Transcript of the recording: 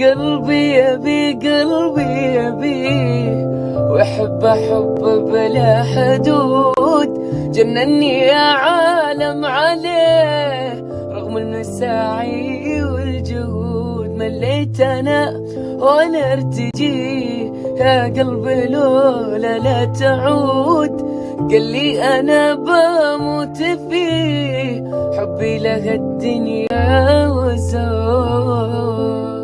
قلبي يبي قلبي يبي، وأحب بلا حدود. جنني يا عالم عليه رغم المساعي والجهود. مليت أنا وأنا ارتجي يا قلبي لولا لا تعود. قال لي أنا بموت فيه حبي له الدنيا وزود.